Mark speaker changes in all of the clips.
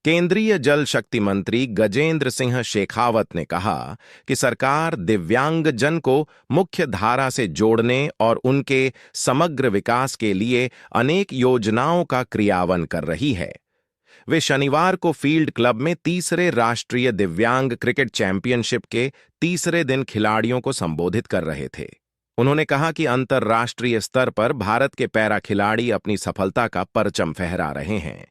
Speaker 1: केंद्रीय जल शक्ति मंत्री गजेंद्र सिंह शेखावत ने कहा कि सरकार दिव्यांगजन को मुख्य धारा से जोड़ने और उनके समग्र विकास के लिए अनेक योजनाओं का क्रियान्वयन कर रही है। वे शनिवार को फील्ड क्लब में तीसरे राष्ट्रीय दिव्यांग क्रिकेट चैंपियनशिप के तीसरे दिन खिलाड़ियों को संबोधित कर रहे थे। उन्होंने कहा कि अंतर्राष्ट्रीय स्तर पर भारत के पैरा खिलाड़ी अपनी सफलता का परचम फहरा रहे हैं।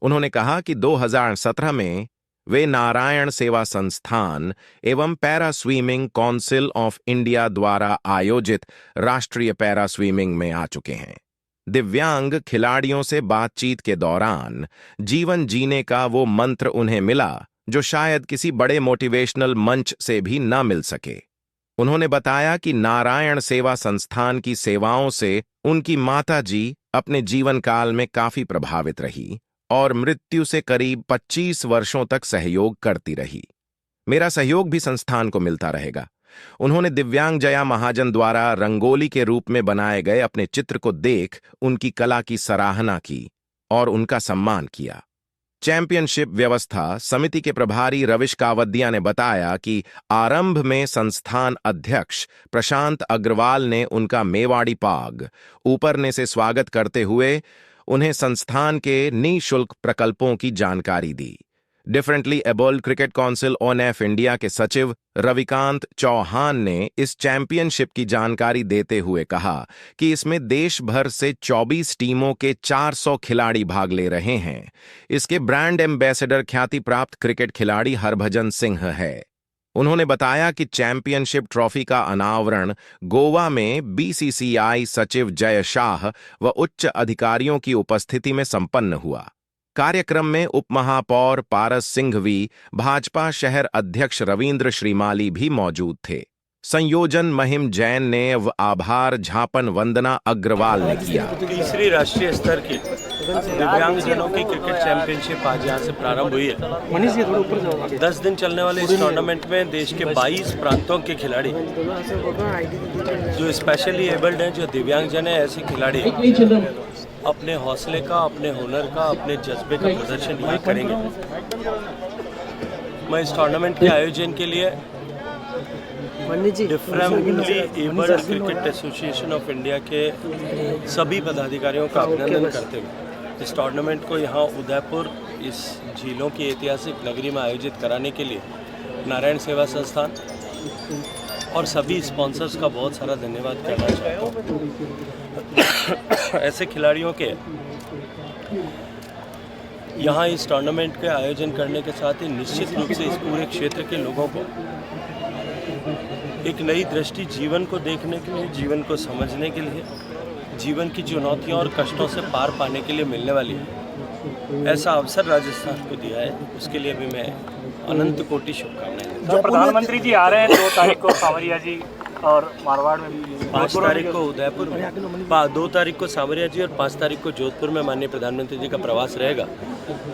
Speaker 1: उन्होंने कहा कि 2017 में वे नारायण सेवा संस्थान एवं para swimming council of India द्वारा आयोजित राष्ट्रीय पैरा स्विमिंग में आ चुके हैं। दिव्यांग खिलाड़ियों से बातचीत के दौरान जीवन जीने का वो मंत्र उन्हें मिला जो शायद किसी बड़े मोटिवेशनल मंच से भी न मिल सके। उन्होंने बताया कि नारायण सेवा संस्थान की सेवाओं से उनकी माताजी अपने जीवन काल में काफी प्रभावित रही और मृत्यु से करीब 25 वर्षों तक सहयोग करती रही। मेरा सहयोग भी संस्थान को मिलता रहेगा। उन्होंने दिव्यांग जया महाजन द्वारा रंगोली के रूप में बनाए गए अपने चित्र को देख उनकी कला की सराहना की और उनका सम्मान किया। चैंपियनशिप व्यवस्था समिति के प्रभारी रविश कावदिया ने बताया कि आरंभ में संस्थान अध्यक्ष प्रशांत अग्रवाल ने उनका मेवाड़ी पाग ऊपरने से स्वागत करते हुए उन्हें संस्थान के निःशुल्क प्रकल्पों की जानकारी दी। Differently abled cricket council of India के सचिव रविकांत चौहान ने इस चैंपियनशिप की जानकारी देते हुए कहा कि इसमें देश भर से 24 टीमों के 400 खिलाड़ी भाग ले रहे हैं। इसके ब्रांड एम्बेसडर ख्याति प्राप्त क्रिकेट खिलाड़ी हरभजन सिंह है। उन्होंने बताया कि चैंपियनशिप ट्रॉफी का अनावरण गोवा में बीसीसीआई सचिव जय शाह व उच्च अधिकारियों की उपस्थिति में संपन्न हुआ। कार्यक्रम में उपमहापौर पारस सिंघवी, भाजपा शहर अध्यक्ष रविंद्र श्रीमाली भी मौजूद थे। संयोजन महिम जैन ने व आभार झापन वंदना अग्रवाल ने किया।
Speaker 2: तीसरी राष्ट्रीय स्तर की दिव्यांगजनों की क्रिकेट चैंपियनशिप आज यहाँ से प्रारंभ हुई है। 10 दिन चलने वाले इस टूर्नामेंट में देश के 22 प्रांतों के खिलाड़ी जो स्पेशली एबल्ड हैं, जो दिव्यांगजन हैं, ऐसे खिलाड़ी अपने हौसले का, अपने हुनर का, अपने जज्बे का प्रदर्शन यहाँ करेंगे। मैं इस टूर्नामेंट के आयोजन के लिए differently abled cricket association of India के सभी पदाधिकारियों का अभिनंदन करते हुए इस टूर्नामेंट को यहाँ उदयपुर इस झीलों की ऐतिहासिक नगरी में आयोजित कराने के लिए नारायण सेवा संस्थान और सभी स्पॉन्सर्स का बहुत सारा धन्यवाद करना चाहता हूँ। ऐसे खिलाड़ियों के यहाँ इस टूर्नामेंट के आयोजन करने के साथ ही निश्चित रूप से इस पूरे क्षेत्र के लोगों को एक नई दृष्टि, जीवन को देखने के लिए, जीवन को समझने के लिए, जीवन की चुनौतियों और कष्टों से पार पाने के लिए मिलने वाली है। ऐसा अवसर राजस्थान को दिया है, उसके लिए भी मैं अनंत कोटि शुभकामनाएं देता हूं।
Speaker 3: प्रधानमंत्री जी आ रहे हैं 2 तारीख को सांवरिया जी और मारवाड़ में,
Speaker 2: 5 तारीख को उदयपुर में, 2 तारीख को सांवरिया जी और 5 तारीख को जोधपुर में माननीय प्रधानमंत्री जी का प्रवास रहेगा।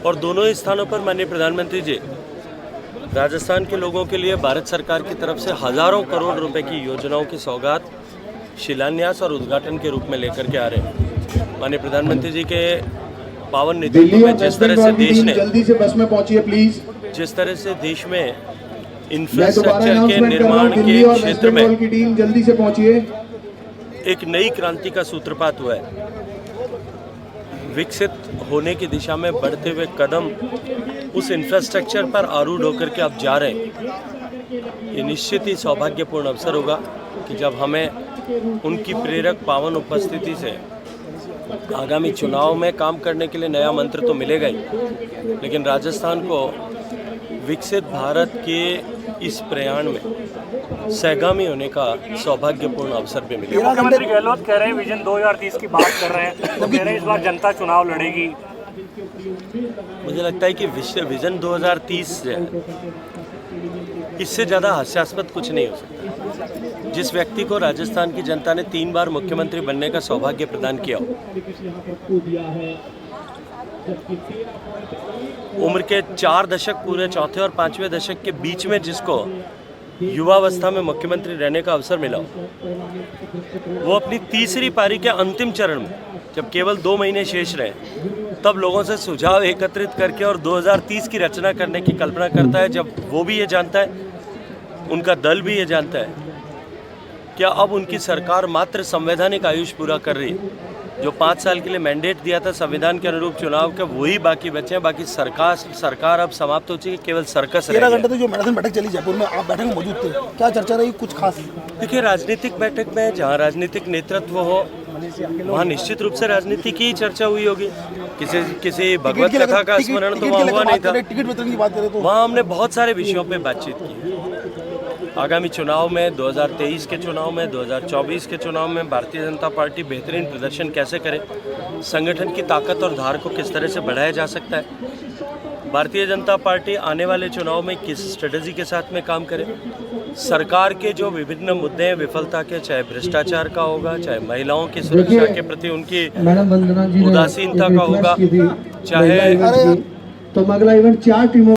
Speaker 2: और दोनों ही स्थानों पर माननीय प्रधानमंत्री जी राजस्थान के लोगों के लिए भारत सरकार की तरफ से हजारों करोड़ रुपए की योजनाओं की सौगात शिलान्यास और उद्घाटन के रूप में लेकर के आ रहे हैं। माननीय प्रधानमंत्री जी के पावन नेतृत्व में जिस तरह से देश ने
Speaker 4: जल्दी से बस में पहुंचिए प्लीज,
Speaker 2: जिस तरह से देश में इंफ्रास्ट्रक्चर के निर्माण के क्षेत्र में
Speaker 4: की टीम जल्दी से पहुंचिए,
Speaker 2: एक नई क्रांति का सूत्रपात हुआ है। विकसित होने की दिशा में बढ़ते हुए कदम उस इंफ्रास्ट्रक्चर पर आरूढ़ होकर के अब जा रहे हैं। ये निश्चित ही सौभाग्यपूर्ण अवसर होगा कि जब हमें उनकी प्रेरक पावन उपस्थिति से आगामी चुनाव में काम करने के लिए नया मंत्र तो मिलेगा ही, लेकिन राजस्थान को विकसित भारत के इस प्रयाण में सहगामी होने का सौभाग्यपूर्ण अवसर भी मिलेगा।
Speaker 3: मुख्यमंत्री गहलोत कह रहे हैं विजन 2030 की बात कर रहे हैं, तो कह रहे हैं इस बार जनता चुनाव लड़ेगी।
Speaker 2: मुझे लगता है कि विजन 2030 से इससे ज़्यादा हास्यास्पद कुछ नहीं हो सकता। जिस व्यक्ति को राजस्थान की जनता ने 3 बार मुख्यमंत्री बनने का सौभाग्य प्रदान किया हो, उम्र के 4 दशक पूरे चौथे और 5वें दशक के बीच में जिसको युवावस्था में मुख्यमंत्री रहने का अवसर मिला, वो अपनी तीसरी पारी के अंतिम चरण में जब केवल 2 महीने शेष रहे, तब लोगों से सुझाव एकत्रित करके और 2030 की रचना करने की कल्पना करता है, जब वो भी ये जानता है, उनका दल भी ये जानता है क्या अब उनकी सरकार मात्र संवैधानिक आयुष पूरा कर रही है। जो 5 साल के लिए मैंडेट दिया था संविधान के अनुरूप चुनाव का, वही बाकी बचे हैं। बाकी सरकार अब समाप्त हो चुकी है, केवल सर्कस रह
Speaker 5: 13
Speaker 2: गया।
Speaker 5: घंटे तो जो मैराथन बैठक चली जयपुर में, आप बैठक में मौजूद थे, क्या चर्चा रही कुछ खास?
Speaker 2: देखिए, राजनीतिक बैठक में जहाँ राजनीतिक नेतृत्व हो वहाँ निश्चित रूप से राजनीति की ही चर्चा हुई होगी। किसी भगवत कथा का स्मरण तो वहाँ हुआ नहीं था।
Speaker 5: टिकट वितरण की बात करें तो
Speaker 2: वहाँ हमने बहुत सारे विषयों पे बातचीत की। आगामी चुनाव में, 2023 के चुनाव में, 2024 के चुनाव में भारतीय जनता पार्टी बेहतरीन प्रदर्शन कैसे करे, संगठन की ताकत और धार को किस तरह से बढ़ाया जा सकता है, भारतीय जनता पार्टी आने वाले चुनाव में किस स्ट्रेटजी के साथ में काम करे, सरकार के जो विभिन्न मुद्दे हैं विफलता के, चाहे भ्रष्टाचार का होगा, चाहे महिलाओं की सुरक्षा के प्रति उनकी उदासीनता का होगा, चाहे
Speaker 4: तो अगला इवेंट 4 टीमों